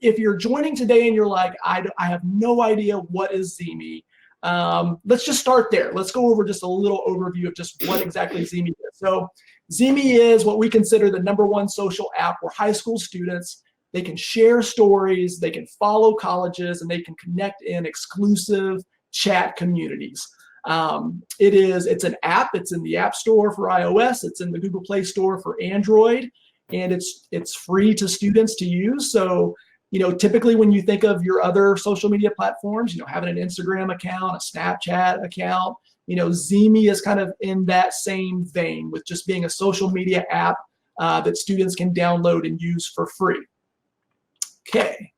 if you're joining today and you're like, I have no idea what is ZeeMee, let's just start there. Let's go over just a little overview of just what exactly ZeeMee is. So ZeeMee is what we consider the #1 social app where high school students, they can share stories, they can follow colleges, and they can connect in exclusive chat communities. It's an app. It's in the App Store for iOS. It's in the Google Play Store for Android, and it's free to students to use. So, typically when you think of your other social media platforms, having an Instagram account, a Snapchat account, ZeeMee is kind of in that same vein with just being a social media app that students can download and use for free. Okay.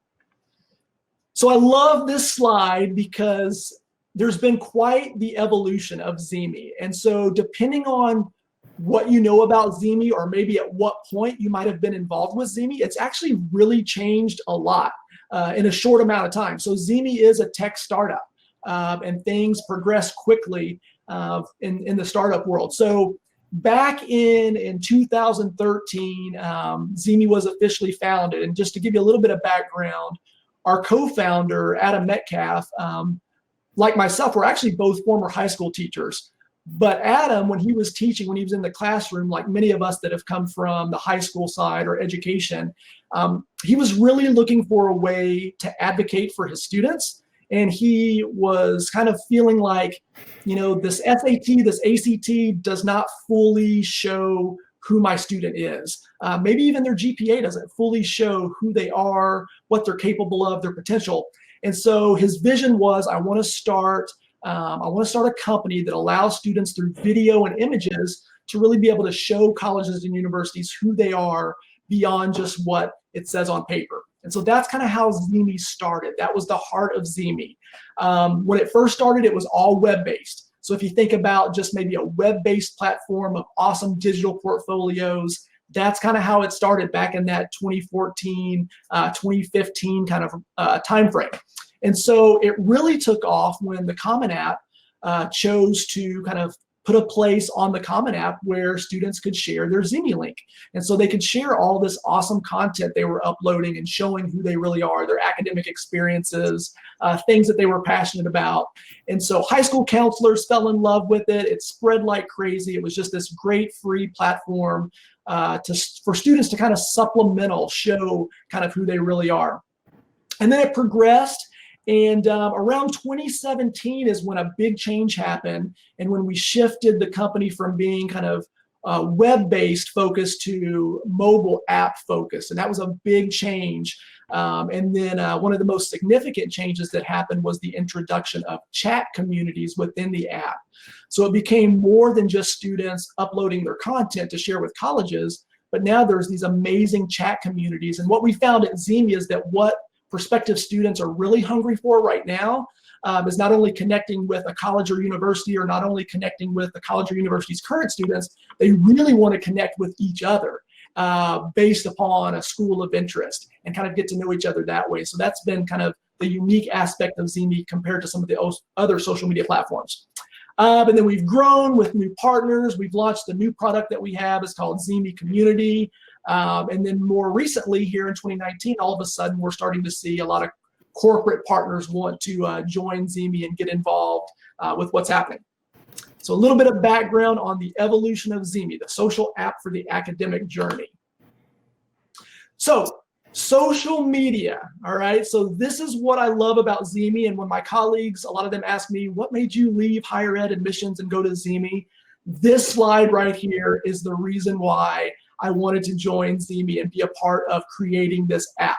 So I love this slide because there's been quite the evolution of ZeeMee. And so depending on what you know about ZeeMee, or maybe at what point you might have been involved with ZeeMee, it's actually really changed a lot in a short amount of time. So ZeeMee is a tech startup, and things progress quickly in the startup world. So back in 2013, ZeeMee was officially founded. And just to give you a little bit of background, our co-founder, Adam Metcalf, like myself, we're actually both former high school teachers. But Adam, when he was teaching, when he was in the classroom, like many of us that have come from the high school side or education, he was really looking for a way to advocate for his students. And he was kind of feeling like, this SAT, this ACT does not fully show who my student is. Maybe even their GPA doesn't fully show who they are, what they're capable of, their potential. And so his vision was, I want to start a company that allows students through video and images to really be able to show colleges and universities who they are beyond just what it says on paper. And so that's kind of how ZeeMee started. That was the heart of ZeeMee. When it first started, it was all web-based. So if you think about just maybe a web-based platform of awesome digital portfolios, that's kind of how it started back in that 2014, 2015 kind of time frame. And so it really took off when the Common App chose to kind of put a place on the Common App where students could share their ZeeMee link. And so they could share all this awesome content they were uploading and showing who they really are, their academic experiences, things that they were passionate about. And so high school counselors fell in love with it. It spread like crazy. It was just this great free platform for students to kind of supplemental show kind of who they really are. And then it progressed. And around 2017 is when a big change happened, and when we shifted the company from being kind of web-based focus to mobile app focus, and that was a big change. And then one of the most significant changes that happened was the introduction of chat communities within the app. So it became more than just students uploading their content to share with colleges, but now there's these amazing chat communities. And what we found at ZeeMee is that what prospective students are really hungry for right now is not only connecting with a college or university, or not only connecting with the college or university's current students, they really want to connect with each other based upon a school of interest and kind of get to know each other that way. So that's been kind of the unique aspect of ZeeMee compared to some of the other social media platforms. And then we've grown with new partners. We've launched a new product that we have. It's called ZeeMee Community. And then more recently here in 2019, all of a sudden we're starting to see a lot of corporate partners want to join ZeeMee and get involved with what's happening. So a little bit of background on the evolution of ZeeMee, the social app for the academic journey. So social media, all right? So this is what I love about ZeeMee. And when my colleagues, a lot of them ask me, what made you leave higher ed admissions and go to ZeeMee? This slide right here is the reason why I wanted to join ZeeMee and be a part of creating this app.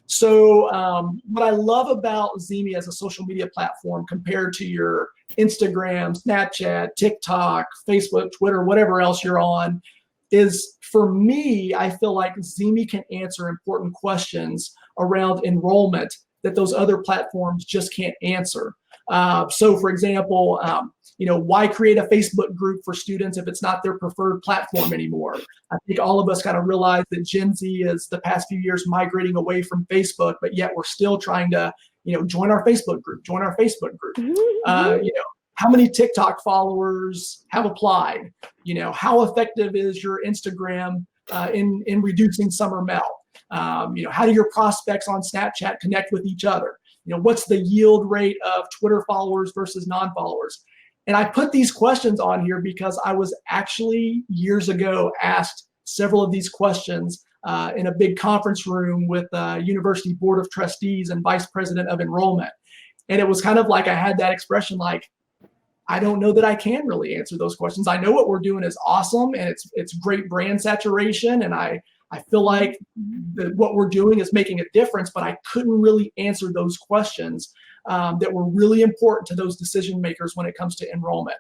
So what I love about ZeeMee as a social media platform compared to your Instagram, Snapchat, TikTok, Facebook, Twitter, whatever else you're on, is for me, I feel like ZeeMee can answer important questions around enrollment that those other platforms just can't answer. So for example, why create a Facebook group for students if it's not their preferred platform anymore? I think all of us kind of realize that Gen Z is the past few years migrating away from Facebook, but yet we're still trying to, join our Facebook group, how many TikTok followers have applied? How effective is your Instagram in reducing summer melt? How do your prospects on Snapchat connect with each other? What's the yield rate of Twitter followers versus non-followers? And I put these questions on here because I was actually years ago asked several of these questions in a big conference room with university board of trustees and vice president of enrollment. And it was kind of like I had that expression like, I don't know that I can really answer those questions. I know what we're doing is awesome and it's great brand saturation. And I feel like what we're doing is making a difference, but I couldn't really answer those questions that were really important to those decision makers when it comes to enrollment.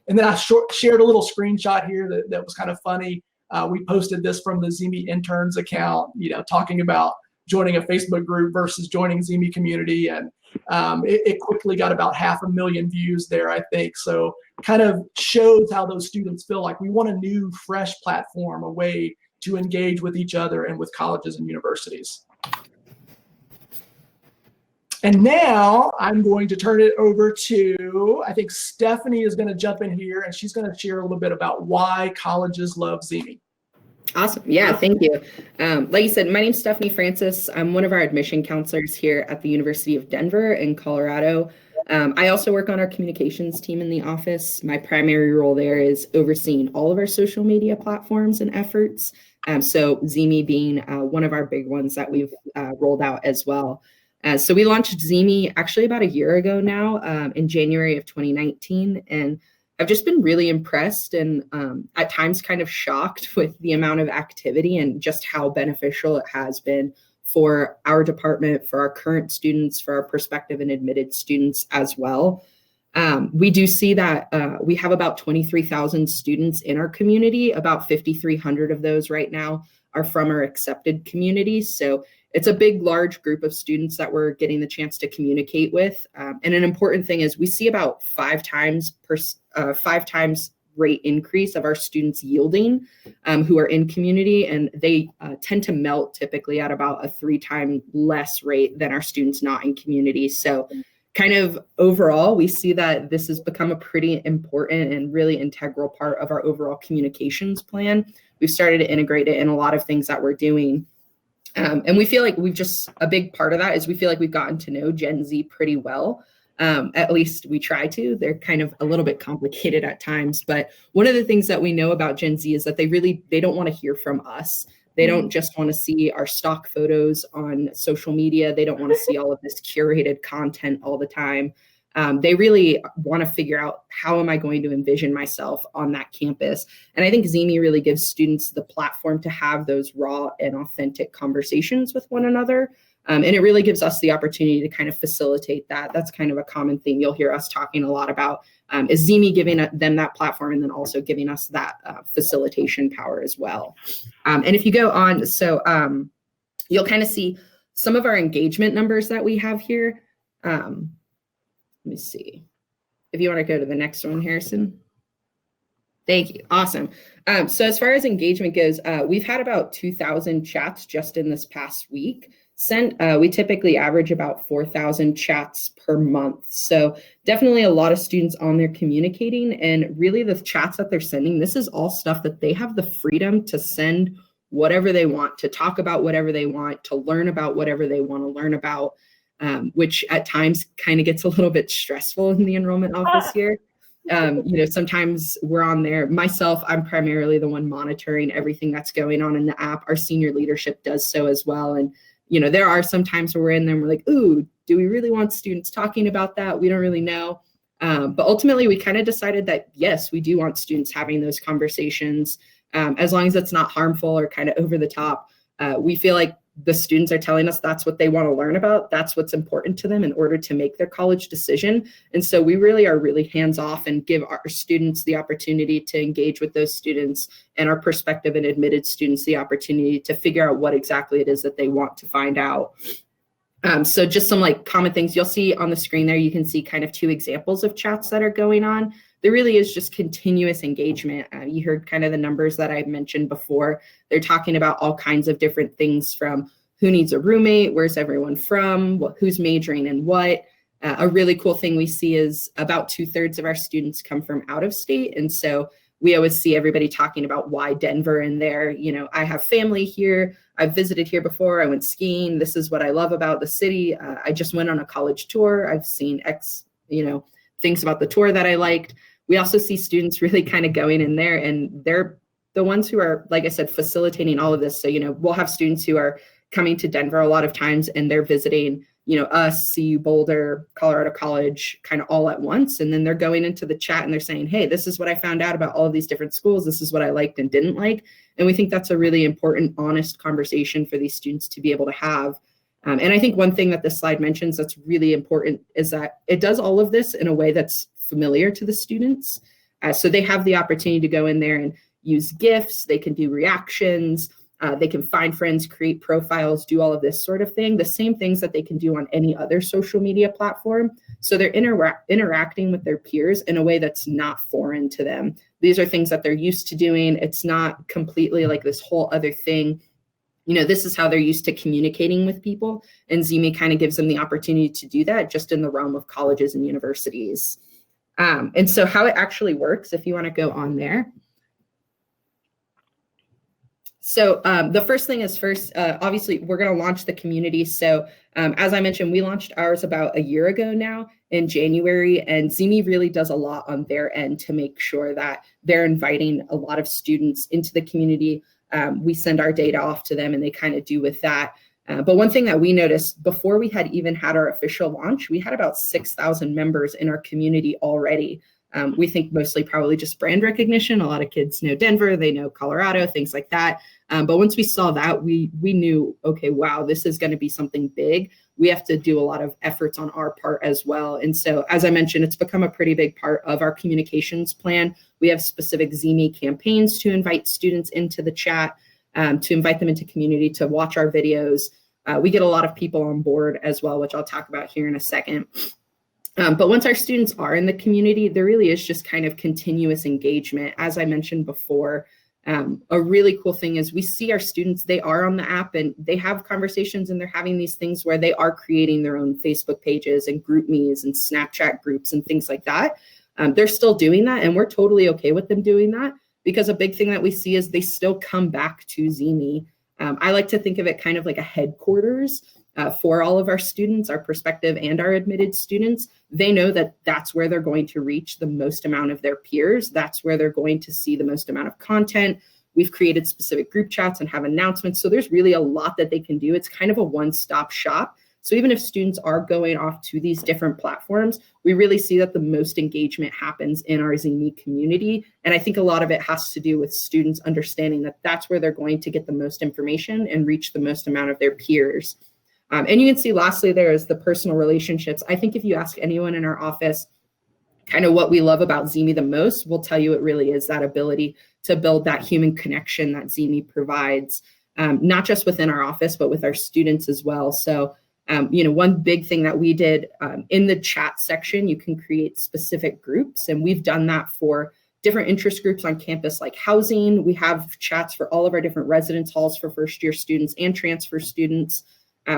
And then I shared a little screenshot here that was kind of funny. We posted this from the ZeeMee interns account, talking about joining a Facebook group versus joining ZeeMee community. And it quickly got about 500,000 views there, I think. So kind of shows how those students feel like we want a new, fresh platform, a way to engage with each other and with colleges and universities. And now I'm going to turn it over to, I think Stephanie is going to jump in here and she's going to share a little bit about why colleges love ZeeMee. Awesome. Yeah, thank you. Like you said, my name's Stephanie Francis. I'm one of our admission counselors here at the University of Denver in Colorado. I also work on our communications team in the office. My primary role there is overseeing all of our social media platforms and efforts. So ZeeMee being one of our big ones that we've rolled out as well. So we launched ZeeMee actually about a year ago now, in January of 2019. And I've just been really impressed and at times kind of shocked with the amount of activity and just how beneficial it has been for our department, for our current students, for our prospective and admitted students as well. We do see that we have about 23,000 students in our community. About 5,300 of those right now are from our accepted communities. So it's a big, large group of students that we're getting the chance to communicate with. And an important thing is we see about 5 times rate increase of our students yielding who are in community, and they tend to melt typically at about a 3 times less rate than our students not in community. So kind of overall, we see that this has become a pretty important and really integral part of our overall communications plan. We've started to integrate it in a lot of things that we're doing. And we feel like a big part of that is we feel like we've gotten to know Gen Z pretty well. At least we try to. They're kind of a little bit complicated at times. But one of the things that we know about Gen Z is that they don't want to hear from us. They don't just want to see our stock photos on social media. They don't want to see all of this curated content all the time. They really want to figure out, how am I going to envision myself on that campus? And I think ZeeMee really gives students the platform to have those raw and authentic conversations with one another. And it really gives us the opportunity to kind of facilitate that. That's kind of a common thing you'll hear us talking a lot about, is ZeeMee giving them that platform and then also giving us that facilitation power as well. And if you go on, so you'll kind of see some of our engagement numbers that we have here. Let me see. If you want to go to the next one, Harrison. Thank you. Awesome. So as far as engagement goes, we've had about 2,000 chats just in this past week sent. We typically average about 4,000 chats per month. So definitely a lot of students on there communicating, and really the chats that they're sending, this is all stuff that they have the freedom to send whatever they want, to talk about whatever they want, to learn about whatever they want to learn about. Which at times kind of gets a little bit stressful in the enrollment office here. Sometimes we're on there. Myself, I'm primarily the one monitoring everything that's going on in the app. Our senior leadership does so as well. And, there are some times where we're in there and we're like, ooh, do we really want students talking about that? We don't really know. But ultimately, we kind of decided that, yes, we do want students having those conversations, as long as it's not harmful or kind of over the top. We feel like the students are telling us that's what they want to learn about. That's what's important to them in order to make their college decision. And so we really are really hands-off and give our students the opportunity to engage with those students, and our prospective and admitted students the opportunity to figure out what exactly it is that they want to find out. So just some common things you'll see on the screen there. You can see kind of 2 examples of chats that are going on. There really is just continuous engagement. You heard kind of the numbers that I mentioned before. They're talking about all kinds of different things, from who needs a roommate, where's everyone from, who's majoring in what. A really cool thing we see is about 2/3 of our students come from out of state. And so we always see everybody talking about why Denver, and I have family here. I've visited here before. I went skiing. This is what I love about the city. I just went on a college tour. I've seen things about the tour that I liked. We also see students really kind of going in there, and they're the ones who are, like I said, facilitating all of this. So, we'll have students who are coming to Denver a lot of times, and they're visiting, us, CU Boulder, Colorado College, kind of all at once. And then they're going into the chat and they're saying, hey, this is what I found out about all of these different schools. This is what I liked and didn't like. And we think that's a really important, honest conversation for these students to be able to have. And I think one thing that this slide mentions that's really important is that it does all of this in a way that's familiar to the students. So they have the opportunity to go in there and use GIFs, they can do reactions, they can find friends, create profiles, do all of this sort of thing, the same things that they can do on any other social media platform. So they're interacting with their peers in a way that's not foreign to them. These are things that they're used to doing. It's not completely like this whole other thing. This is how they're used to communicating with people. And ZeeMee kind of gives them the opportunity to do that just in the realm of colleges and universities. And so how it actually works, if you want to go on there. So the first thing is obviously, we're going to launch the community. So as I mentioned, we launched ours about a year ago now in January, and ZeeMee really does a lot on their end to make sure that they're inviting a lot of students into the community. We send our data off to them and they kind of do with that. But one thing that we noticed before we had even had our official launch, we had about 6,000 members in our community already. We think mostly probably just brand recognition. A lot of kids know Denver, they know Colorado, things like that. But once we saw that, we knew, okay, wow, this is going to be something big. We have to do a lot of efforts on our part as well. And so, as I mentioned, it's become a pretty big part of our communications plan. We have specific ZeeMee campaigns to invite students into the chat, to invite them into community, to watch our videos. We get a lot of people on board as well, which I'll talk about here in a second. But once our students are in the community, there really is just kind of continuous engagement. As I mentioned before, a really cool thing is we see our students, they are on the app and they have conversations and they're having these things where they are creating their own Facebook pages and GroupMes and Snapchat groups and things like that. They're still doing that, and we're totally okay with them doing that, because a big thing that we see is they still come back to ZeeMee. I like to think of it kind of like a headquarters for all of our students, our prospective and our admitted students. They know that that's where they're going to reach the most amount of their peers. That's where they're going to see the most amount of content. We've created specific group chats and have announcements. So there's really a lot that they can do. It's kind of a one-stop shop. So even if students are going off to these different platforms, we really see that the most engagement happens in our ZeeMee community. And I think a lot of it has to do with students understanding that that's where they're going to get the most information and reach the most amount of their peers. And you can see lastly, there is the personal relationships. I think if you ask anyone in our office kind of what we love about ZeeMee the most, we'll tell you it really is that ability to build that human connection that ZeeMee provides, not just within our office, but with our students as well. So, one big thing that we did in the chat section, you can create specific groups, and we've done that for different interest groups on campus, like housing. We have chats for all of our different residence halls for first-year students and transfer students.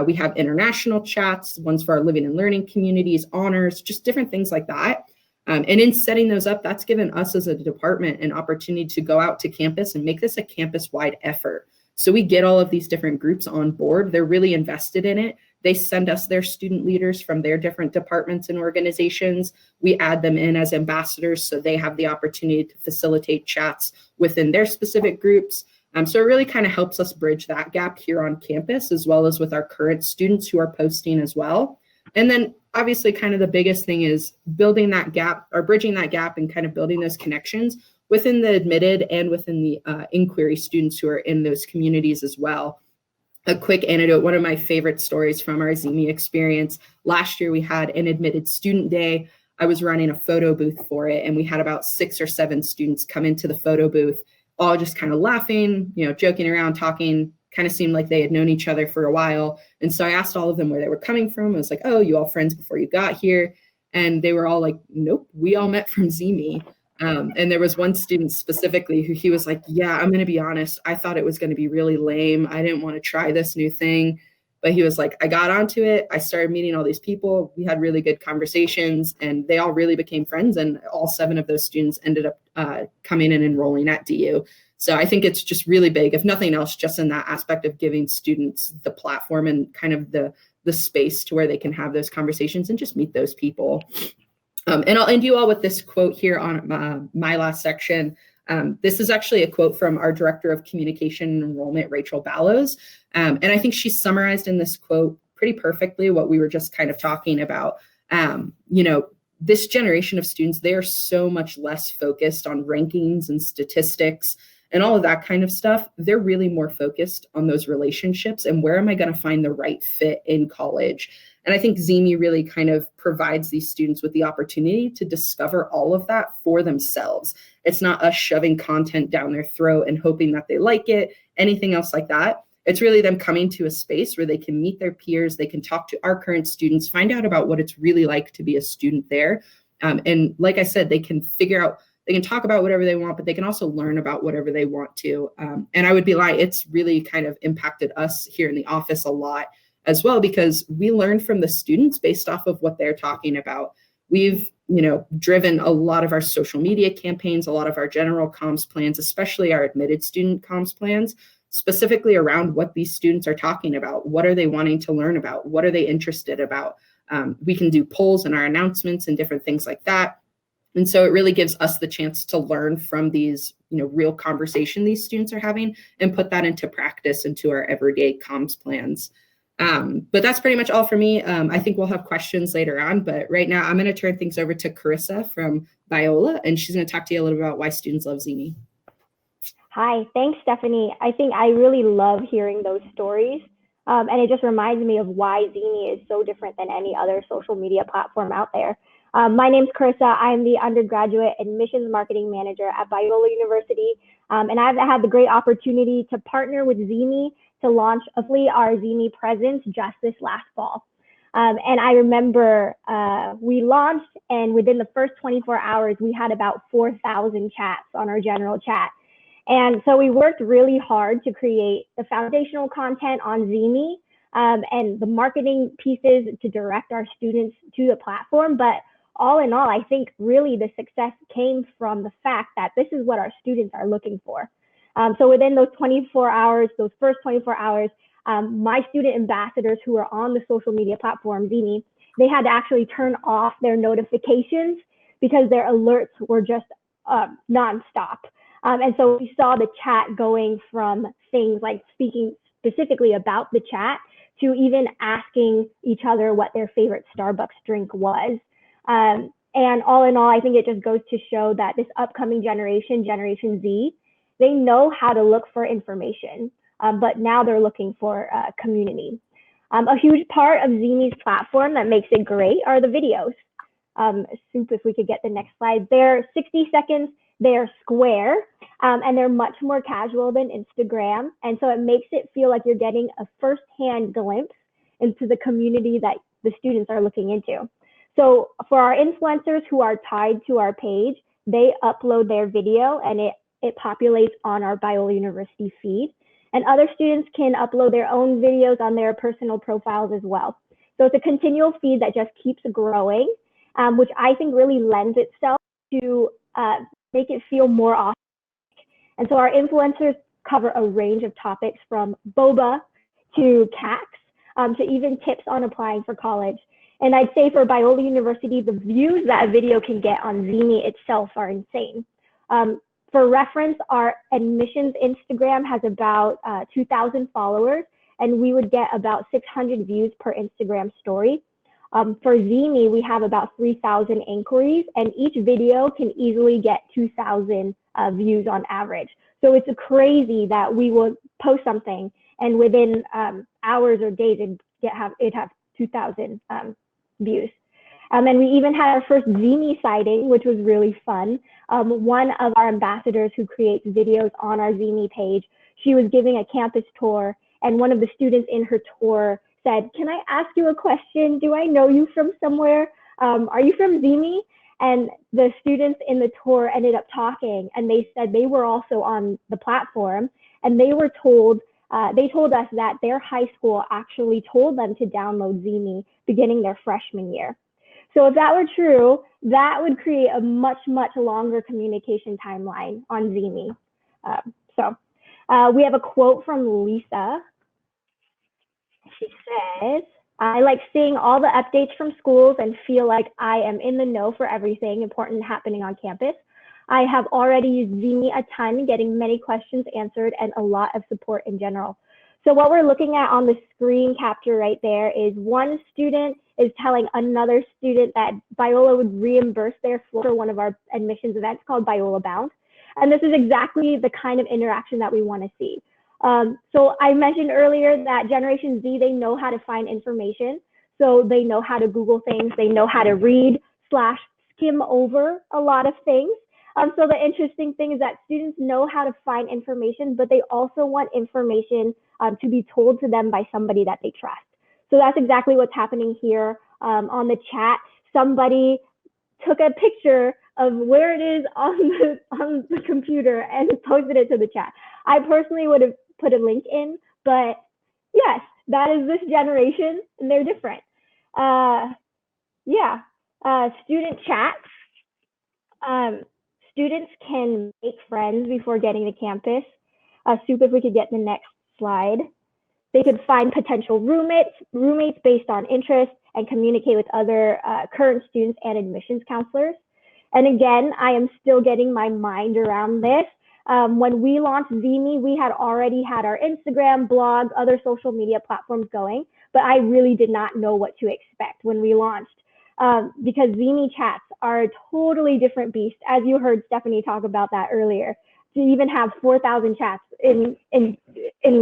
We have international chats, ones for our living and learning communities, honors, just different things like that. And in setting those up, that's given us as a department an opportunity to go out to campus and make this a campus-wide effort. So we get all of these different groups on board. They're really invested in it. They send us their student leaders from their different departments and organizations. We add them in as ambassadors, so they have the opportunity to facilitate chats within their specific groups. So it really kind of helps us bridge that gap here on campus, as well as with our current students who are posting as well. And then obviously kind of the biggest thing is building that gap, or bridging that gap, and kind of building those connections within the admitted and within the inquiry students who are in those communities as well. A quick anecdote, one of my favorite stories from our ZeeMee experience, last year we had an admitted student day. I was running a photo booth for it, and we had about 6 or 7 students come into the photo booth, all just kind of laughing, joking around, talking, kind of seemed like they had known each other for a while. And so I asked all of them where they were coming from. I was like, oh, you all friends before you got here? And they were all like, nope, we all met from ZeeMee. And there was one student specifically who he was like, yeah, I'm going to be honest. I thought it was going to be really lame. I didn't want to try this new thing. But he was like, I got onto it. I started meeting all these people. We had really good conversations, and they all really became friends. And all 7 of those students ended up coming and enrolling at DU. So I think it's just really big, if nothing else, just in that aspect of giving students the platform and kind of the space to where they can have those conversations and just meet those people. And I'll end you all with this quote here on my last section. This is actually a quote from our Director of Communication and Enrollment, Rachel Ballows. And I think she summarized in this quote pretty perfectly what we were just kind of talking about. You know, this generation of students, they are so much less focused on rankings and statistics and all of that kind of stuff. They're really more focused on those relationships and where am I going to find the right fit in college. And I think ZeeMee really kind of provides these students with the opportunity to discover all of that for themselves. It's not us shoving content down their throat and hoping that they like it, anything else like that. It's really them coming to a space where they can meet their peers, they can talk to our current students, find out about what it's really like to be a student there. And like I said, they can figure out, they can talk about whatever they want, but they can also learn about whatever they want to. And I would be lying, it's really kind of impacted us here in the office a lot as well, because we learn from the students based off of what they're talking about. We've, you know, driven a lot of our social media campaigns, a lot of our general comms plans, especially our admitted student comms plans, specifically around what these students are talking about. What are they wanting to learn about? What are they interested about? We can do polls in our announcements and different things like that. And so it really gives us the chance to learn from these, you know, real conversation these students are having and put that into practice into our everyday comms plans. But that's pretty much all for me. I think we'll have questions later on, but right now I'm going to turn things over to Karissa from Biola, and she's going to talk to you a little bit about why students love ZeeMee. Hi, thanks, Stephanie. I think I really love hearing those stories. And it just reminds me of why ZeeMee is so different than any other social media platform out there. My name's Karissa. I'm the Undergraduate Admissions Marketing Manager at Biola University. And I've had the great opportunity to partner with ZeeMee to launch officially our ZeeMee presence just this last fall. And I remember we launched, and within the first 24 hours, we had about 4,000 chats on our general chat. And so we worked really hard to create the foundational content on ZeeMee and the marketing pieces to direct our students to the platform. But all in all, I think really the success came from the fact that this is what our students are looking for. So within those 24 hours, those first 24 hours, my student ambassadors who are on the social media platform, ZeeMee, they had to actually turn off their notifications because their alerts were just nonstop. And so we saw the chat going from things like speaking specifically about the chat to even asking each other what their favorite Starbucks drink was. And all in all, I think it just goes to show that this upcoming generation, Generation Z, they know how to look for information, but now they're looking for community. A huge part of ZeeMee's platform that makes it great are the videos. Soup, if we could get the next slide. They're 60 seconds, they're square, and they're much more casual than Instagram. And so it makes it feel like you're getting a firsthand glimpse into the community that the students are looking into. So for our influencers who are tied to our page, they upload their video and it populates on our Biola University feed. And other students can upload their own videos on their personal profiles as well. So it's a continual feed that just keeps growing, which I think really lends itself to make it feel more authentic. And so our influencers cover a range of topics from boba to CACs to even tips on applying for college. And I'd say for Biola University, the views that a video can get on ZeeMee itself are insane. For reference, our admissions Instagram has about 2,000 followers, and we would get about 600 views per Instagram story. For ZeeMee, we have about 3,000 inquiries, and each video can easily get 2,000 views on average. So it's crazy that we will post something, and within hours or days, it'd have 2,000 views. And we even had our first ZeeMee sighting, which was really fun. One of our ambassadors who creates videos on our ZeeMee page, she was giving a campus tour, and one of the students in her tour said, "Can I ask you a question? Do I know you from somewhere? Are you from ZeeMee?" And the students in the tour ended up talking, and they said they were also on the platform, and they were told, they told us that their high school actually told them to download ZeeMee beginning their freshman year. So if that were true, that would create a much, much longer communication timeline on ZeeMee. So we have a quote from Lisa. She says, I like seeing all the updates from schools and feel like I am in the know for everything important happening on campus. I have already used ZeeMee a ton, getting many questions answered and a lot of support in general. So what we're looking at on the screen capture right there is one student is telling another student that Biola would reimburse their floor for one of our admissions events called Biola Bound. And this is exactly the kind of interaction that we want to see. So I mentioned earlier that Generation Z, they know how to find information. So they know how to Google things. They know how to read / skim over a lot of things. So the interesting thing is that students know how to find information, but they also want information to be told to them by somebody that they trust. So that's exactly what's happening here on the chat. Somebody took a picture of where it is on the computer and posted it to the chat. I personally would have put a link in, but yes, that is this generation and they're different. Student chats. Students can make friends before getting to campus. Soup, if we could get the next slide. They could find potential roommates based on interest and communicate with other current students and admissions counselors. And again, I am still getting my mind around this. When we launched ZeeMee, we had already had our Instagram, blog, other social media platforms going, but I really did not know what to expect when we launched because ZeeMee chats are a totally different beast, as you heard Stephanie talk about that earlier. To even have 4,000 chats in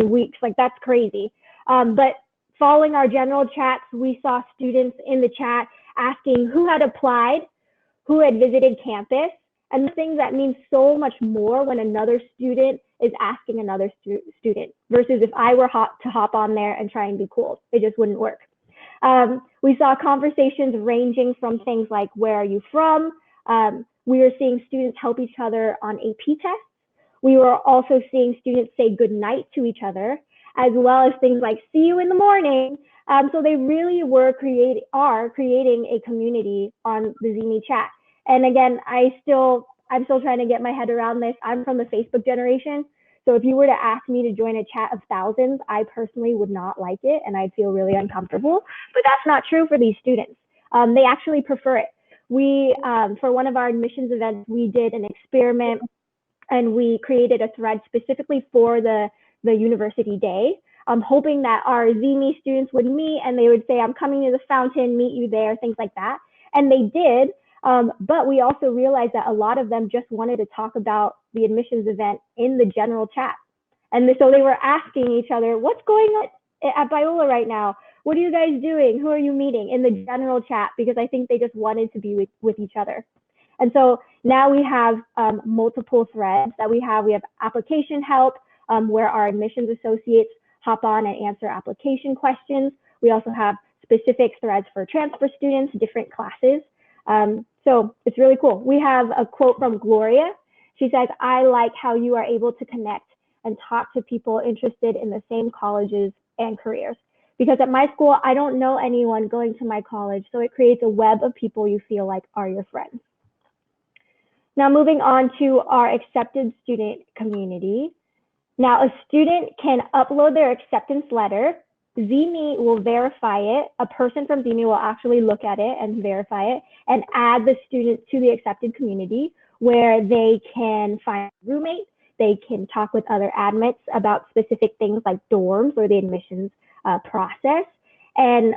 weeks, like that's crazy. But following our general chats, we saw students in the chat asking who had applied, who had visited campus, and things that mean so much more when another student is asking another student versus if I were to hop on there and try and be cool. It just wouldn't work. We saw conversations ranging from things like, where are you from? We were seeing students help each other on AP tests. We were also seeing students say goodnight to each other, as well as things like, see you in the morning. So they really are creating a community on the ZeeMee chat. And again, I'm still trying to get my head around this. I'm from the Facebook generation. So if you were to ask me to join a chat of thousands, I personally would not like it and I'd feel really uncomfortable. But that's not true for these students. They actually prefer it. We, for one of our admissions events, we did an experiment and we created a thread specifically for the university day. I'm hoping that our ZeeMee students would meet and they would say, I'm coming to the fountain, meet you there, things like that. And they did. But we also realized that a lot of them just wanted to talk about the admissions event in the general chat. And so they were asking each other, what's going on at Biola right now? What are you guys doing? Who are you meeting? In the general chat, because I think they just wanted to be with each other. And so now we have multiple threads that we have. We have application help, where our admissions associates hop on and answer application questions. We also have specific threads for transfer students, different classes. So it's really cool. We have a quote from Gloria. She says, I like how you are able to connect and talk to people interested in the same colleges and careers. Because at my school, I don't know anyone going to my college, so it creates a web of people you feel like are your friends. Now moving on to our accepted student community. Now a student can upload their acceptance letter. ZeeMee will verify it. A person from ZeeMee will actually look at it and verify it and add the student to the accepted community where they can find roommates. They can talk with other admits about specific things like dorms or the admissions process. And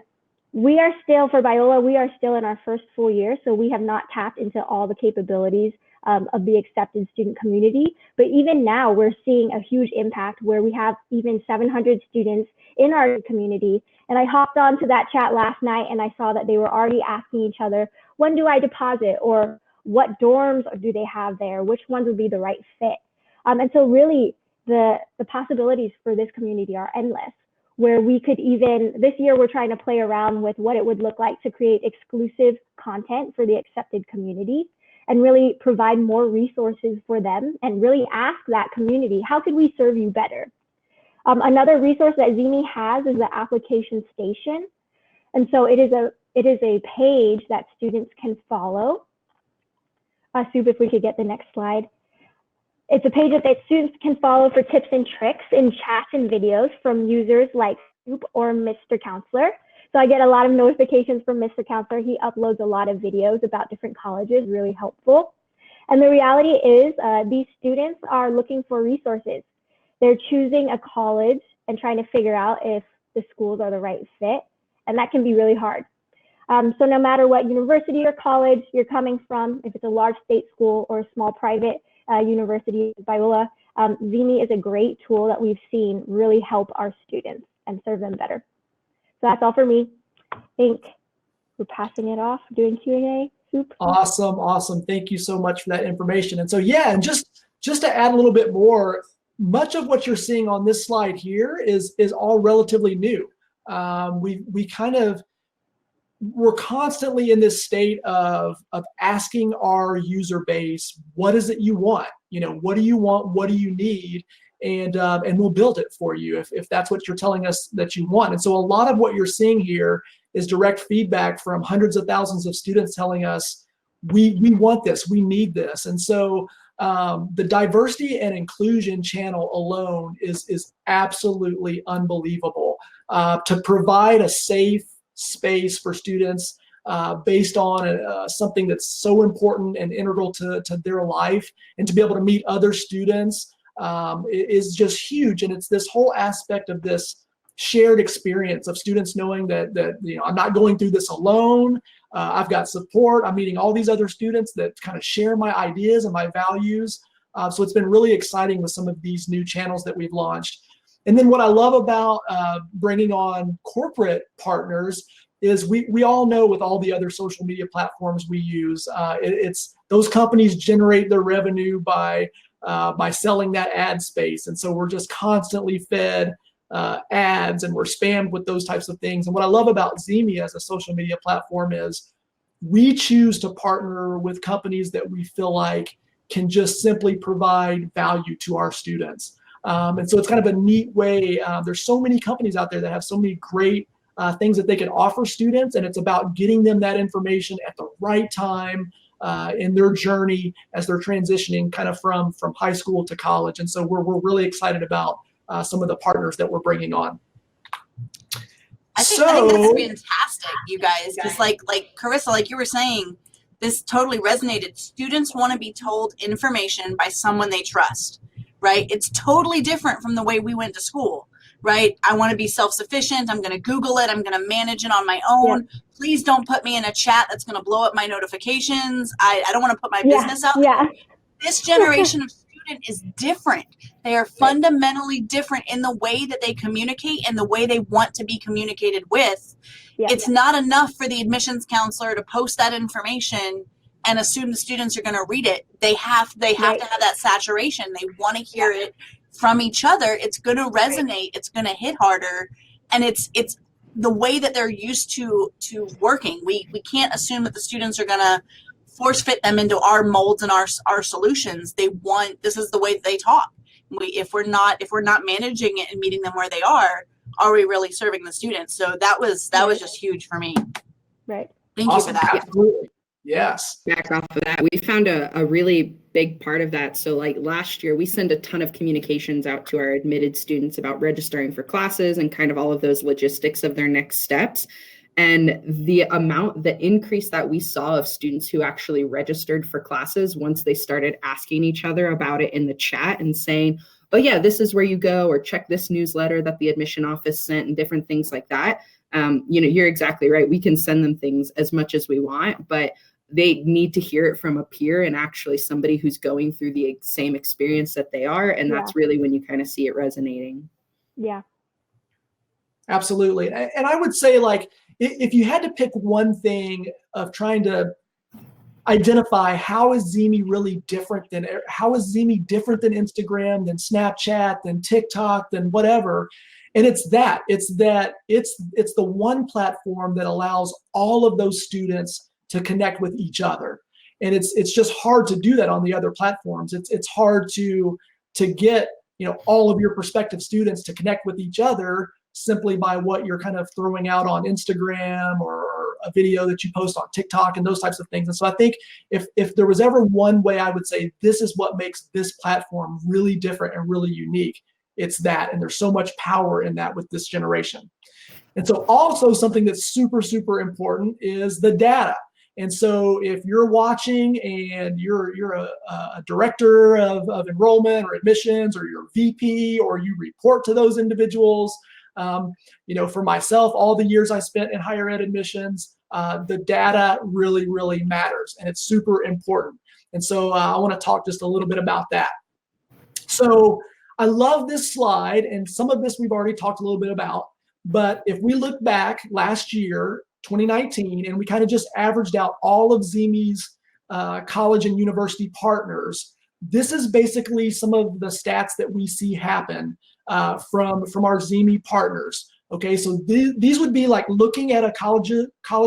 we are still, for Biola, we are still in our first full year, so we have not tapped into all the capabilities of the accepted student community. But even now, we're seeing a huge impact where we have even 700 students in our community. And I hopped onto that chat last night and I saw that they were already asking each other, when do I deposit? Or what dorms do they have there? Which ones would be the right fit? And so really, the possibilities for this community are endless, where we could even, this year we're trying to play around with what it would look like to create exclusive content for the accepted community and really provide more resources for them and really ask that community, how could we serve you better? Another resource that ZeeMee has is the application station. And so it is a page that students can follow. Soup, if we could get the next slide. It's a page that students can follow for tips and tricks in chats and videos from users like Soup or Mr. Counselor. So I get a lot of notifications from Mr. Counselor. He uploads a lot of videos about different colleges, really helpful. And the reality is these students are looking for resources. They're choosing a college and trying to figure out if the schools are the right fit. And that can be really hard. So no matter what university or college you're coming from, if it's a large state school or a small private university, Biola, ZeeMee is a great tool that we've seen really help our students and serve them better. So that's all for me. I think we're passing it off, doing Q&A. Soup. Awesome. Thank you so much for that information. And so, yeah, and just to add a little bit more, much of what you're seeing on this slide here is all relatively new. We're constantly in this state of asking our user base, what is it you want? What do you want? What do you need? And we'll build it for you if that's what you're telling us that you want. And so a lot of what you're seeing here is direct feedback from hundreds of thousands of students telling us, we want this, we need this. And so the diversity and inclusion channel alone is absolutely unbelievable. To provide a safe space for students based on something that's so important and integral to their life, and to be able to meet other students is just huge. And it's this whole aspect of this shared experience of students knowing that I'm not going through this alone. I've got support. I'm meeting all these other students that kind of share my ideas and my values. So it's been really exciting with some of these new channels that we've launched. And then what I love about bringing on corporate partners is we all know with all the other social media platforms we use, it's those companies generate their revenue by selling that ad space. And so we're just constantly fed ads, and we're spammed with those types of things. And what I love about ZeeMee as a social media platform is we choose to partner with companies that we feel like can just simply provide value to our students. And so it's kind of a neat way. There's so many companies out there that have so many great things that they can offer students, and it's about getting them that information at the right time in their journey as they're transitioning kind of from high school to college. And so we're really excited about some of the partners that we're bringing on. I think that's fantastic, you guys. Just like Karissa, like you were saying, this totally resonated. Students want to be told information by someone they trust, right? It's totally different from the way we went to school, right? I want to be self-sufficient. I'm going to Google it. I'm going to manage it on my own. Yeah. Please don't put me in a chat that's going to blow up my notifications. I don't want to put my business out there. This generation of student is different. They are fundamentally different in the way that they communicate and the way they want to be communicated with. It's not enough for the admissions counselor to post that information and assume the students are going to read it. They have to have that saturation. They want to hear it from each other. It's going to resonate. It's going to hit harder. And it's the way that they're used to working. We can't assume that the students are going to force fit them into our molds and our solutions. This is the way that they talk. If we're not managing it and meeting them where they are we really serving the students? So that was just huge for me. Right. Thank you for that. Absolutely. Yes. Back off of that, we found a really big part of that. So like last year, we send a ton of communications out to our admitted students about registering for classes and kind of all of those logistics of their next steps. And the increase that we saw of students who actually registered for classes once they started asking each other about it in the chat and saying, oh yeah, this is where you go, or check this newsletter that the admission office sent, and different things like that. You're exactly right. We can send them things as much as we want, but they need to hear it from a peer and actually somebody who's going through the same experience that they are. And that's really when you kind of see it resonating. Yeah. Absolutely. And I would say, like, if you had to pick one thing of trying to identify how is ZeeMee really different than different than Instagram, than Snapchat, than TikTok, than whatever. And it's the one platform that allows all of those students to connect with each other. And it's just hard to do that on the other platforms. It's hard to get, all of your prospective students to connect with each other simply by what you're kind of throwing out on Instagram or a video that you post on TikTok and those types of things. And so I think if there was ever one way I would say this is what makes this platform really different and really unique, it's that. And there's so much power in that with this generation. And so also something that's super, super important is the data. And so if you're watching and you're a director of enrollment or admissions, or you're a VP, or you report to those individuals, for myself, all the years I spent in higher ed admissions, the data really, really matters, and it's super important. And so I want to talk just a little bit about that. So I love this slide, and some of this we've already talked a little bit about, but if we look back last year, 2019, and we kind of just averaged out all of ZeeMee's college and university partners, this is basically some of the stats that we see happen from our ZeeMee partners. Okay, so these would be like looking at a college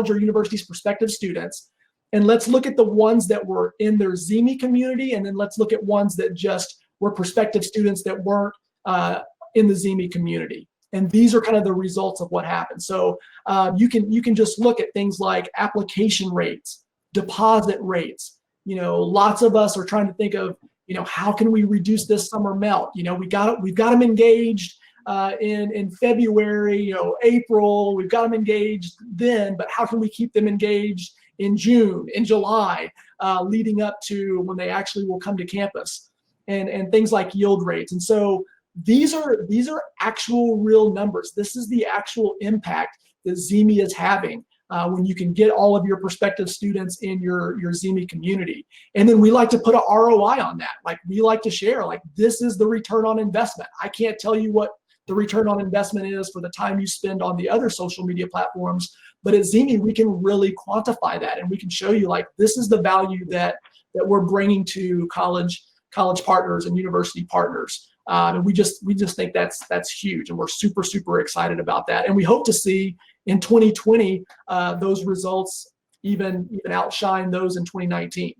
or university's prospective students, and let's look at the ones that were in their ZeeMee community, and then let's look at ones that just were prospective students that weren't in the ZeeMee community. And these are kind of the results of what happened. So you can just look at things like application rates, deposit rates. Lots of us are trying to think of, how can we reduce this summer melt? We've got them engaged in February, April. We've got them engaged then, but how can we keep them engaged in June, in July, leading up to when they actually will come to campus, and things like yield rates. And so these are actual real numbers. This is the actual impact that ZeeMee is having when you can get all of your prospective students in your ZeeMee community. And then we like to put an ROI on that. Like, we like to share, like, this is the return on investment. I can't tell you what the return on investment is for the time you spend on the other social media platforms, but at ZeeMee we can really quantify that, and we can show you, like, this is the value that we're bringing to college partners and university partners. And we just think that's huge, and we're super, super excited about that. And we hope to see in 2020 those results even outshine those in 2019.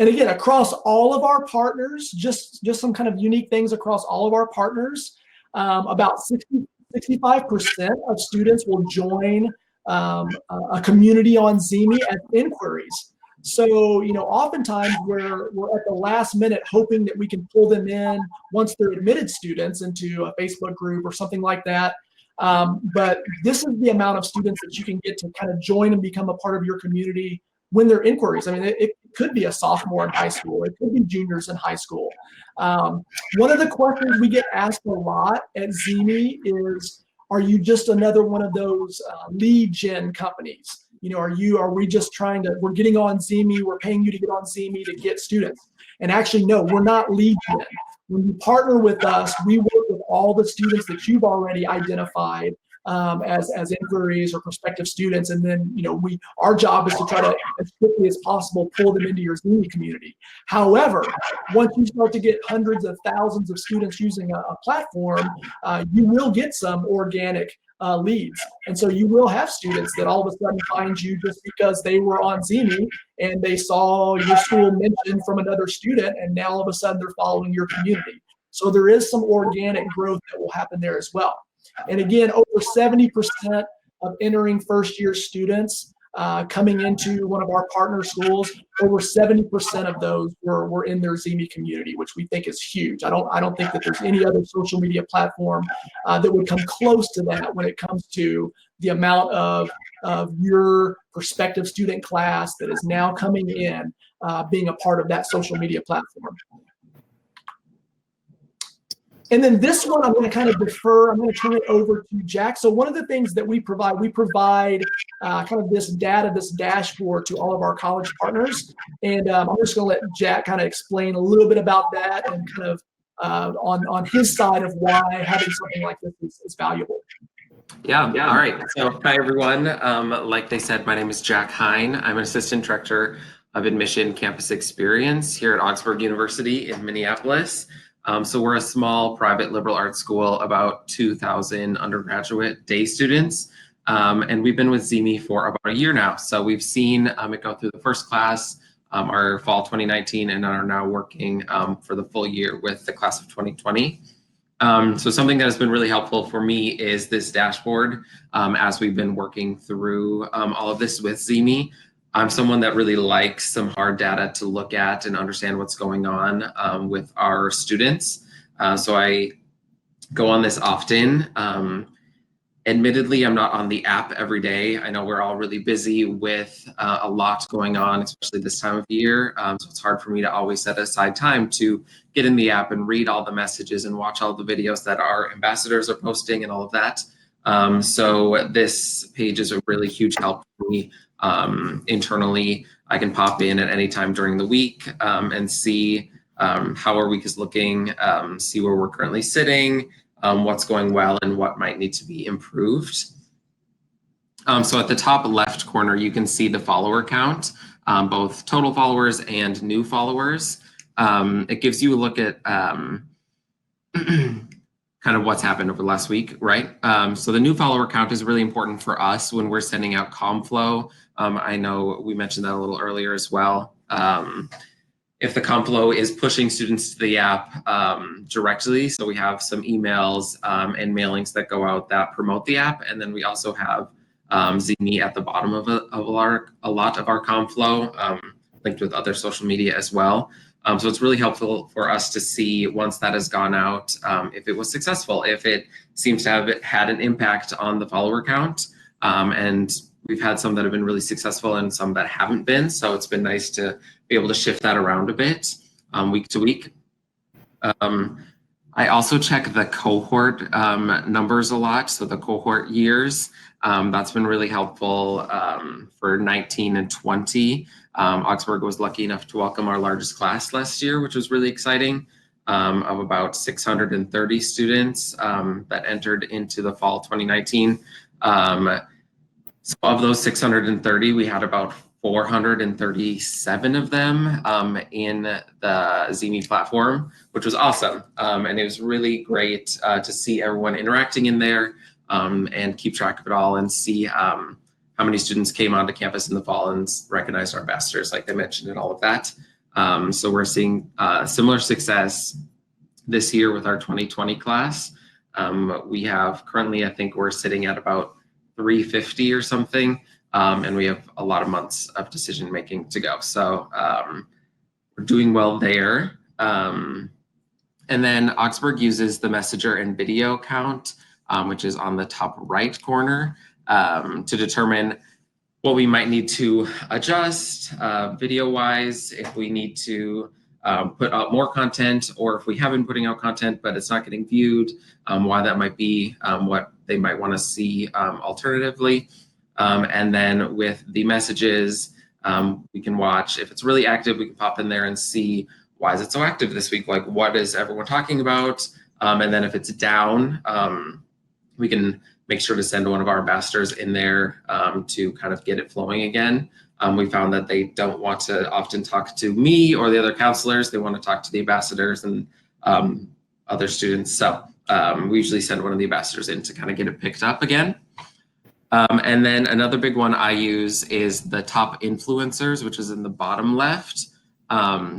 And again, across all of our partners, just some kind of unique things across all of our partners, about 65% of students will join a community on ZeeMee as inquiries. So, oftentimes we're at the last minute hoping that we can pull them in once they're admitted students into a Facebook group or something like that. But this is the amount of students that you can get to kind of join and become a part of your community when they're inquiries. I mean, it could be a sophomore in high school. It could be juniors in high school. One of the questions we get asked a lot at ZeeMee is, are you just another one of those lead gen companies? Are we just we're getting on ZeeMee, we're paying you to get on ZeeMee to get students? And actually, no, we're not lead gen. When you partner with us, we work with all the students that you've already identified as inquiries or prospective students, and then our job is to try to, as quickly as possible, pull them into your ZeeMee community. However, once you start to get hundreds of thousands of students using a platform, you will get some organic leads, and so you will have students that all of a sudden find you just because they were on ZeeMee and they saw your school mentioned from another student, and now all of a sudden they're following your community. So there is some organic growth that will happen there as well. And again, over 70% of entering first-year students coming into one of our partner schools, over 70% of those were in their ZeeMee community, which we think is huge. I don't think that there's any other social media platform that would come close to that when it comes to the amount of your prospective student class that is now coming in, being a part of that social media platform. And then this one, I'm going to kind of defer. I'm going to turn it over to Jack. So one of the things that we provide kind of this data, this dashboard to all of our college partners. And I'm just going to let Jack kind of explain a little bit about that and kind of on his side of why having something like this is valuable. Yeah. All right. So hi, everyone. Like they said, my name is Jack Hein. I'm an assistant director of admission campus experience here at Augsburg University in Minneapolis. So we're a small private liberal arts school, about 2,000 undergraduate day students. And we've been with ZeeMee for about a year now. So we've seen it go through the first class, our fall 2019, and are now working for the full year with the class of 2020. So something that has been really helpful for me is this dashboard as we've been working through all of this with ZeeMee. I'm someone that really likes some hard data to look at and understand what's going on with our students. So I go on this often. Admittedly, I'm not on the app every day. I know we're all really busy with a lot going on, especially this time of year. So it's hard for me to always set aside time to get in the app and read all the messages and watch all the videos that our ambassadors are posting and all of that. So this page is a really huge help for me internally. I can pop in at any time during the week and see how our week is looking, see where we're currently sitting, what's going well and what might need to be improved. So at the top left corner, you can see the follower count, both total followers and new followers. It gives you a look at kind of what's happened over the last week, right? So the new follower count is really important for us when we're sending out ComFlow. I know we mentioned that a little earlier as well. If the ComFlow is pushing students to the app directly, so we have some emails and mailings that go out that promote the app, and then we also have ZeeMee at the bottom of a lot of our ComFlow, linked with other social media as well. So it's really helpful for us to see once that has gone out, if it was successful, if it seems to have had an impact on the follower count, and we've had some that have been really successful and some that haven't been. So it's been nice to be able to shift that around a bit week to week. I also check the cohort numbers a lot. So the cohort years, that's been really helpful for 19 and 20. Augsburg was lucky enough to welcome our largest class last year, which was really exciting, of about 630 students that entered into the fall 2019. So of those 630, we had about 437 of them in the ZeeMee platform, which was awesome. And it was really great to see everyone interacting in there and keep track of it all and see how many students came onto campus in the fall and recognized our ambassadors, like I mentioned, and all of that. So we're seeing similar success this year with our 2020 class. We have currently, I think we're sitting at about 350 or something, and we have a lot of months of decision making to go. So we're doing well there. And then Augsburg uses the messenger and video count, which is on the top right corner, to determine what we might need to adjust video-wise, if we need to put out more content, or if we have been putting out content but it's not getting viewed, why that might be, what they might want to see alternatively. And then with the messages, we can watch, if it's really active, we can pop in there and see, why is it so active this week? Like, what is everyone talking about? And then if it's down, we can make sure to send one of our ambassadors in there to kind of get it flowing again. We found that they don't want to often talk to me or the other counselors. They want to talk to the ambassadors and other students. So we usually send one of the ambassadors in to kind of get it picked up again. And then another big one I use is the top influencers, which is in the bottom left.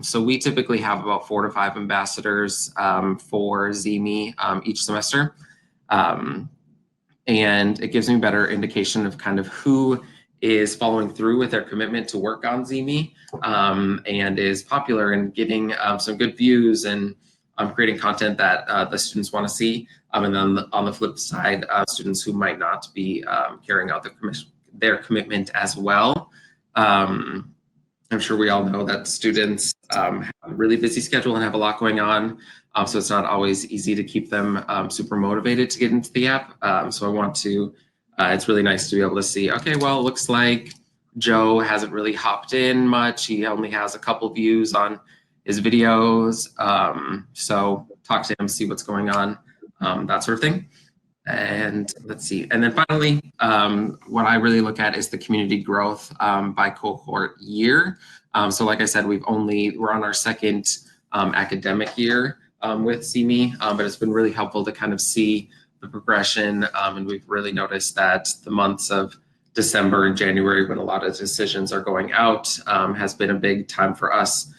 So we typically have about 4 to 5 ambassadors for ZeeMee each semester. And it gives me a better indication of kind of who is following through with their commitment to work on ZeeMee and is popular and getting some good views and creating content that the students want to see. And then on the flip side, students who might not be carrying out their commitment as well. I'm sure we all know that students have a really busy schedule and have a lot going on. So it's not always easy to keep them super motivated to get into the app. So I want to, it's really nice to be able to see, okay, well, it looks like Joe hasn't really hopped in much. He only has a couple views on his videos. So talk to him, see what's going on, that sort of thing. And let's see. And then finally, what I really look at is the community growth by cohort year. So like I said, we're on our second academic year with ZeeMee, but it's been really helpful to kind of see the progression. And we've really noticed that the months of December and January, when a lot of decisions are going out, has been a big time for us.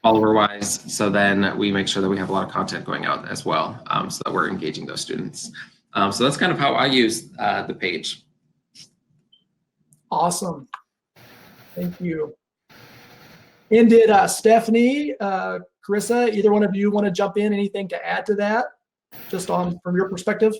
follower wise. So then we make sure that we have a lot of content going out as well, so that we're engaging those students. So that's kind of how I use the page. Awesome. Thank you. And did Stephanie, Karissa, either one of you want to jump in? Anything to add to that, just on from your perspective?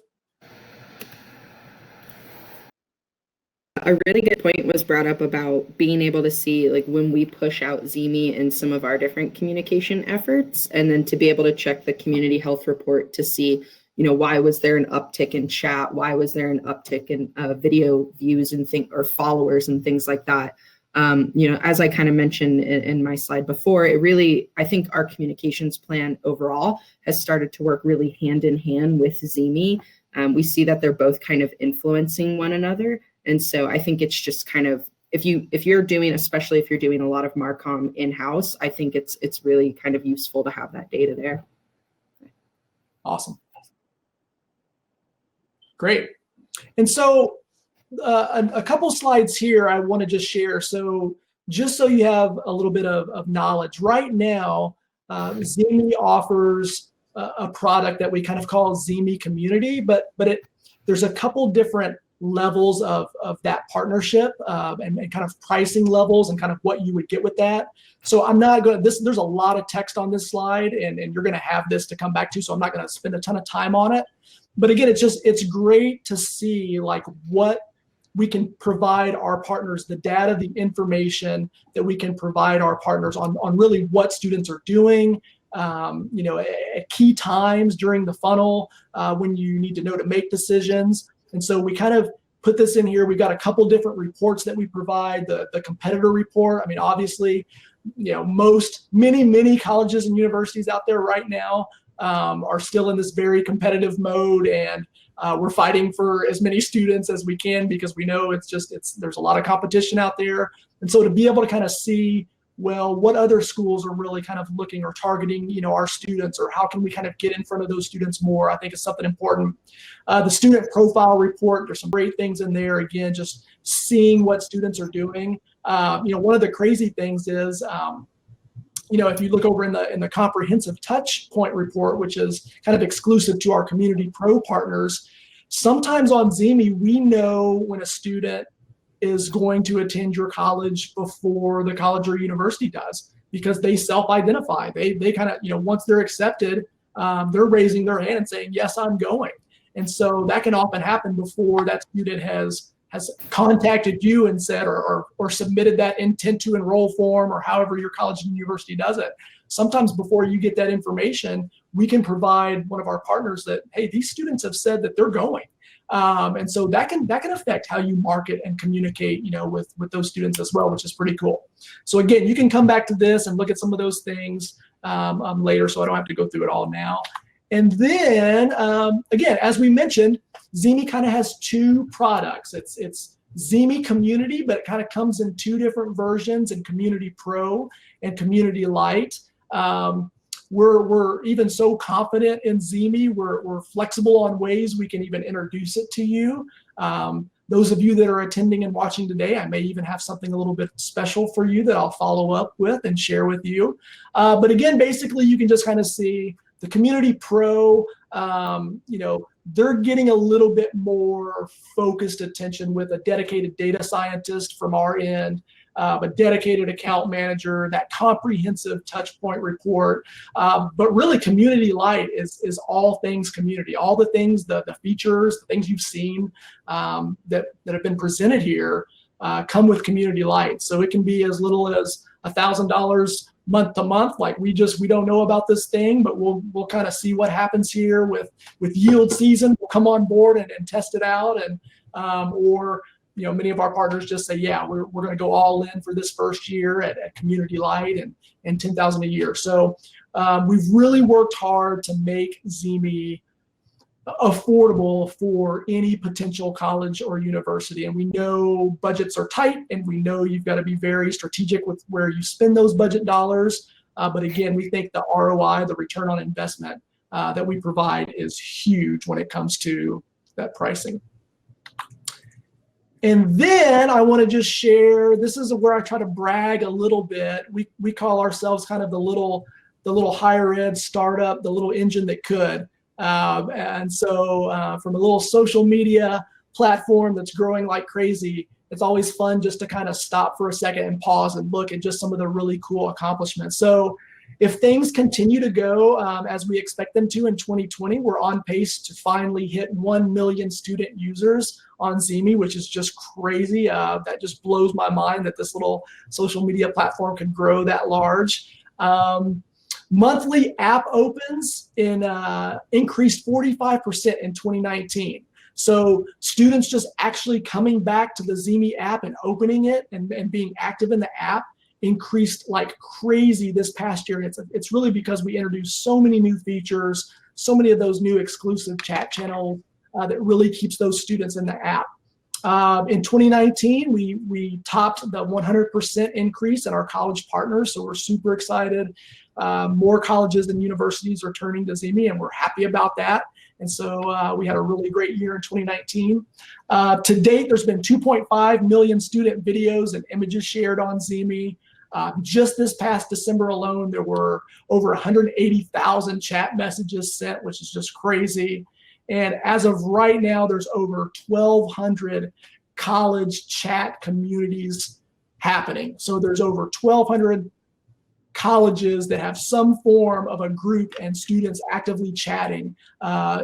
A really good point was brought up about being able to see, like, when we push out ZeeMee in some of our different communication efforts, and then to be able to check the community health report to see, why was there an uptick in chat? Why was there an uptick in video views and or followers and things like that? As I kind of mentioned in my slide before, I think our communications plan overall has started to work really hand in hand with ZeeMee. We see that they're both kind of influencing one another. And so I think it's just kind of, especially if you're doing a lot of Marcom in-house, I think it's really kind of useful to have that data there. Awesome. Great. And so a couple slides here I want to just share. So just so you have a little bit of knowledge, right now, ZeeMee offers a product that we kind of call ZeeMee Community, but there's a couple different levels of that partnership and kind of pricing levels and kind of what you would get with that. So I'm not going to, there's a lot of text on this slide, and you're going to have this to come back to, so I'm not going to spend a ton of time on it. But again, it's great to see like what we can provide our partners, the data, the information that we can provide our partners on really what students are doing, at key times during the funnel when you need to know to make decisions. And so we kind of put this in here. We've got a couple different reports that we provide. The competitor report. I mean, obviously, many colleges and universities out there right now are still in this very competitive mode, and we're fighting for as many students as we can because we know there's a lot of competition out there. And so to be able to kind of see, well, what other schools are really kind of looking or targeting, our students, or how can we kind of get in front of those students more, I think is something important. The student profile report, there's some great things in there. Again, just seeing what students are doing. One of the crazy things is, if you look over in the comprehensive touch point report, which is kind of exclusive to our Community Pro partners, sometimes on ZeeMee, we know when a student is going to attend your college before the college or university does, because they self-identify. They kind of, once they're accepted, they're raising their hand and saying, yes, I'm going. And so that can often happen before that student has contacted you and said, or submitted that intent to enroll form, or however your college and university does it. Sometimes before you get that information, we can provide one of our partners that, hey, these students have said that they're going. And so that can affect how you market and communicate, with those students as well, which is pretty cool. So again, you can come back to this and look at some of those things later, so I don't have to go through it all now. And then again, as we mentioned, ZeeMee kind of has two products. It's ZeeMee Community, but it kind of comes in two different versions, in Community Pro and Community Lite. We're even so confident in ZeeMee, we're flexible on ways we can even introduce it to you. Those of you that are attending and watching today, I may even have something a little bit special for you that I'll follow up with and share with you. But again, basically, you can just kind of see the Community Pro, they're getting a little bit more focused attention with a dedicated data scientist from our end, a dedicated account manager, that comprehensive touch point report. But really, Community Lite is all things community, all the things, the features, the things you've seen that have been presented here come with Community Lite. So it can be as little as $1,000 month to month. Like we don't know about this thing, but we'll kind of see what happens here with yield season. We'll come on board and test it out, and or many of our partners just say, yeah, we're going to go all in for this first year at Community Lite and $10,000 a year. So we've really worked hard to make ZeeMee affordable for any potential college or university. And we know budgets are tight, and we know you've got to be very strategic with where you spend those budget dollars. But again, we think the ROI, the return on investment that we provide is huge when it comes to that pricing. And then I want to just share, this is where I try to brag a little bit. We call ourselves kind of the little higher ed startup, the little engine that could. And so from a little social media platform that's growing like crazy, it's always fun just to kind of stop for a second and pause and look at just some of the really cool accomplishments. So if things continue to go as we expect them to in 2020, we're on pace to finally hit 1 million student users on ZeeMee, which is just crazy. That just blows my mind that this little social media platform can grow that large. Monthly app opens increased 45% in 2019. So students just actually coming back to the ZeeMee app and opening it and being active in the app increased like crazy this past year. It's really because we introduced so many new features, so many of those new exclusive chat channels that really keeps those students in the app. In 2019, we topped the 100% increase in our college partners, so we're super excited. More colleges and universities are turning to ZeeMee, and we're happy about that. And so we had a really great year in 2019. To date, there's been 2.5 million student videos and images shared on ZeeMee. Just this past December alone, there were over 180,000 chat messages sent, which is just crazy. And as of right now, there's over 1,200 college chat communities happening. So there's over 1,200 colleges that have some form of a group and students actively chatting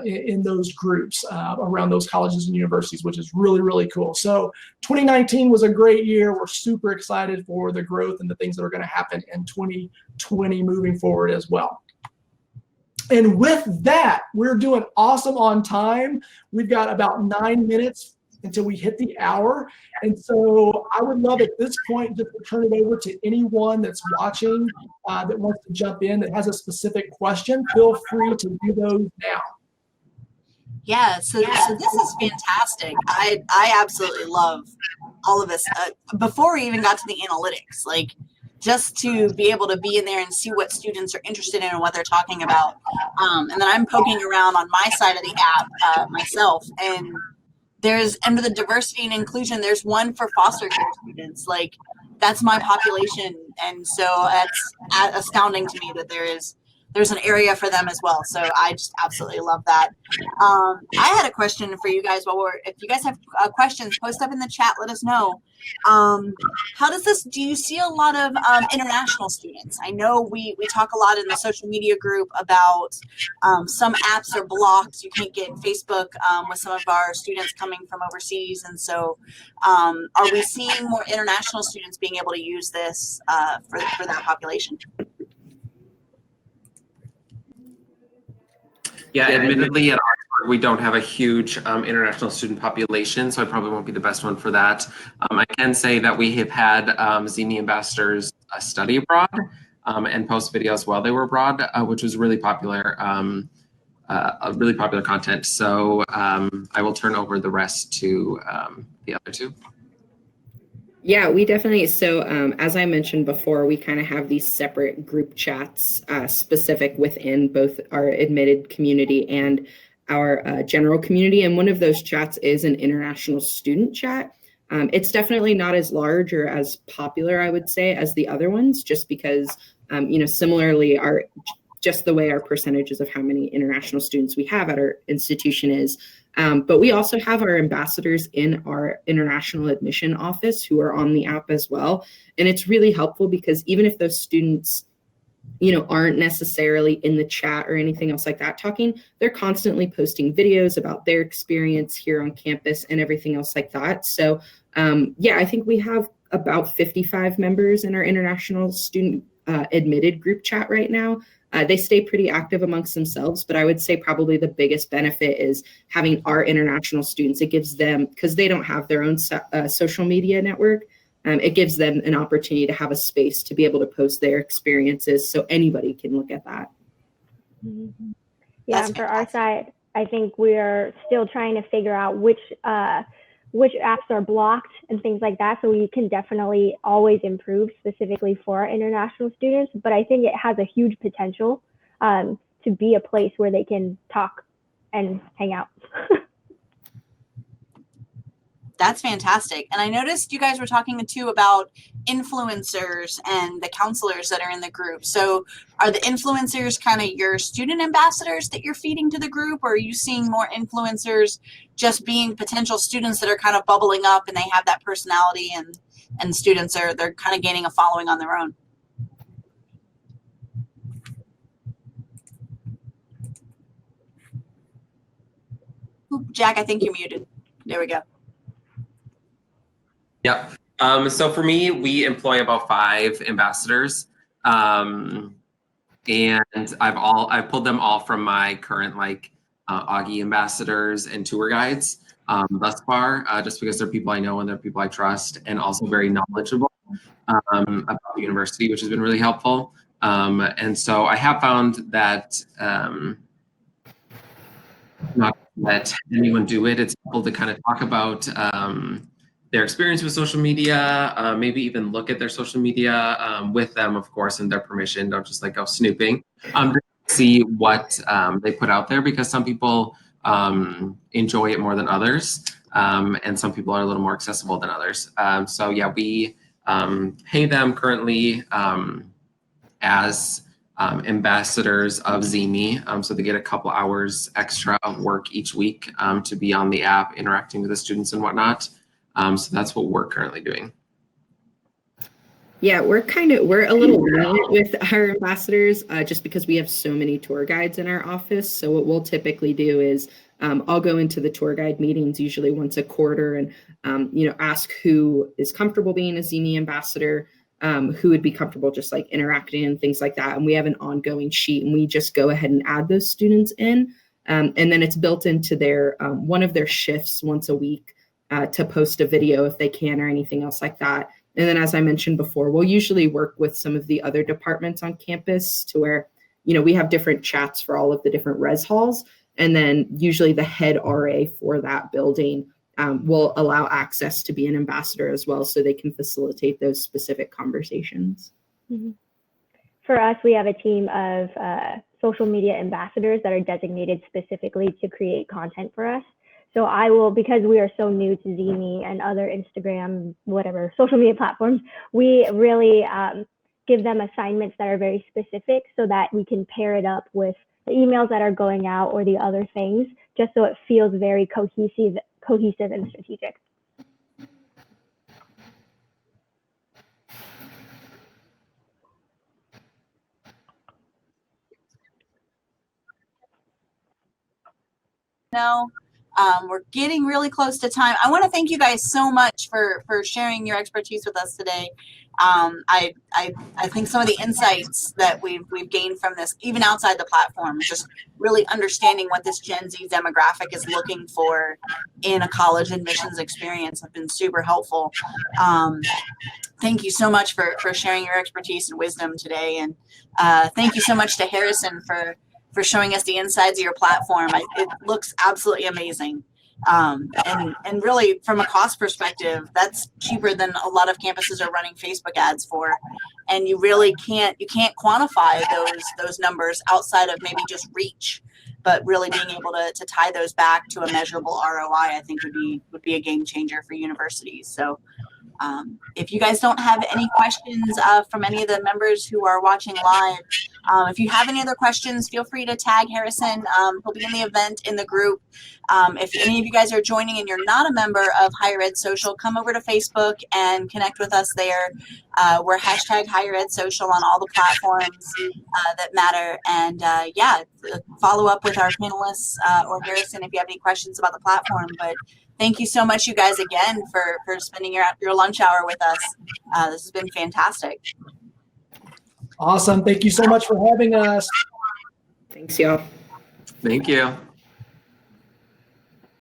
in those groups around those colleges and universities, which is really, really cool. So 2019 was a great year. We're super excited for the growth and the things that are going to happen in 2020 moving forward as well. And with that, we're doing awesome on time. We've got about 9 minutes until we hit the hour. And so I would love at this point just to turn it over to anyone that's watching that wants to jump in, that has a specific question. Feel free to do those now. Yeah, so this is fantastic. I absolutely love all of this. Before we even got to the analytics, like just to be able to be in there and see what students are interested in and what they're talking about. And then I'm poking around on my side of the app myself, and there's under the diversity and inclusion, there's one for foster care students. Like that's my population, and so that's astounding to me that there's an area for them as well. So I just absolutely love that. I had a question for you guys. If you guys have questions, post up in the chat. Let us know. How does this? Do you see a lot of international students? I know we talk a lot in the social media group about some apps are blocked. You can't get Facebook with some of our students coming from overseas, and so are we seeing more international students being able to use this for that population? Yeah, admittedly at Augsburg, we don't have a huge international student population, so I probably won't be the best one for that. I can say that we have had ZeeMee ambassadors study abroad and post videos while they were abroad, which was really popular, really popular content. So I will turn over the rest to the other two. Yeah, we definitely, so as I mentioned before, we kind of have these separate group chats specific within both our admitted community and our general community. And one of those chats is an international student chat. It's definitely not as large or as popular, I would say, as the other ones, just because, similarly, just the way our percentages of how many international students we have at our institution is. But we also have our ambassadors in our international admission office who are on the app as well. And it's really helpful because even if those students, aren't necessarily in the chat or anything else like that talking, they're constantly posting videos about their experience here on campus and everything else like that. So yeah, I think we have about 55 members in our international student admitted group chat right now. They stay pretty active amongst themselves, but I would say probably the biggest benefit is having our international students. It gives them, because they don't have their own social media network, it gives them an opportunity to have a space to be able to post their experiences so anybody can look at that. Mm-hmm. Yeah, and for our side, I think we are still trying to figure out which apps are blocked and things like that. So we can definitely always improve specifically for our international students. But I think it has a huge potential to be a place where they can talk and hang out. That's fantastic. And I noticed you guys were talking too about influencers and the counselors that are in the group. So are the influencers kind of your student ambassadors that you're feeding to the group, or are you seeing more influencers just being potential students that are kind of bubbling up and they have that personality, and students they're kind of gaining a following on their own? Ooh, Jack, I think you're muted. There we go. Yep. So for me, we employ about 5 ambassadors, and I've pulled them all from my current Augie ambassadors and tour guides thus far, just because they're people I know and they're people I trust, and also very knowledgeable about the university, which has been really helpful. And so I have found that not let anyone do it. It's helpful to kind of talk about their experience with social media, maybe even look at their social media with them, of course, and their permission. Don't just go snooping. To see what they put out there, because some people enjoy it more than others, and some people are a little more accessible than others. So yeah, we pay them currently as ambassadors of ZeeMee, so they get a couple hours extra of work each week to be on the app, interacting with the students and whatnot. So that's what we're currently doing. Yeah, we're a little lenient with our ambassadors just because we have so many tour guides in our office. So what we'll typically do is I'll go into the tour guide meetings usually once a quarter and ask who is comfortable being a ZeeMee ambassador, who would be comfortable just interacting and things like that. And we have an ongoing sheet, and we just go ahead and add those students in. And then it's built into their one of their shifts once a week to post a video if they can, or anything else like that. And then, as I mentioned before, we'll usually work with some of the other departments on campus to where, we have different chats for all of the different res halls. And then usually the head RA for that building will allow access to be an ambassador as well, so they can facilitate those specific conversations. Mm-hmm. For us, we have a team of social media ambassadors that are designated specifically to create content for us. So I will, because we are so new to ZeeMee and other Instagram, whatever, social media platforms, we really give them assignments that are very specific so that we can pair it up with the emails that are going out or the other things, just so it feels very cohesive and strategic. No. We're getting really close to time. I want to thank you guys so much for sharing your expertise with us today. I think some of the insights that we've gained from this, even outside the platform, just really understanding what this Gen Z demographic is looking for in a college admissions experience, have been super helpful. Thank you so much for sharing your expertise and wisdom today. And thank you so much to Harrison for showing us the insides of your platform. It looks absolutely amazing. And really, from a cost perspective, that's cheaper than a lot of campuses are running Facebook ads for. And you really can't quantify those numbers outside of maybe just reach, but really being able to tie those back to a measurable ROI, I think would be a game changer for universities. So if you guys don't have any questions from any of the members who are watching live, if you have any other questions, feel free to tag Harrison. He'll be in the event in the group. If any of you guys are joining and you're not a member of Higher Ed Social, come over to Facebook and connect with us there. We're hashtag Higher Ed Social on all the platforms that matter. And yeah, follow up with our panelists or Harrison if you have any questions about the platform. But thank you so much, you guys, again, for spending your lunch hour with us. This has been fantastic. Awesome. Thank you so much for having us. Thanks, y'all. Thank you.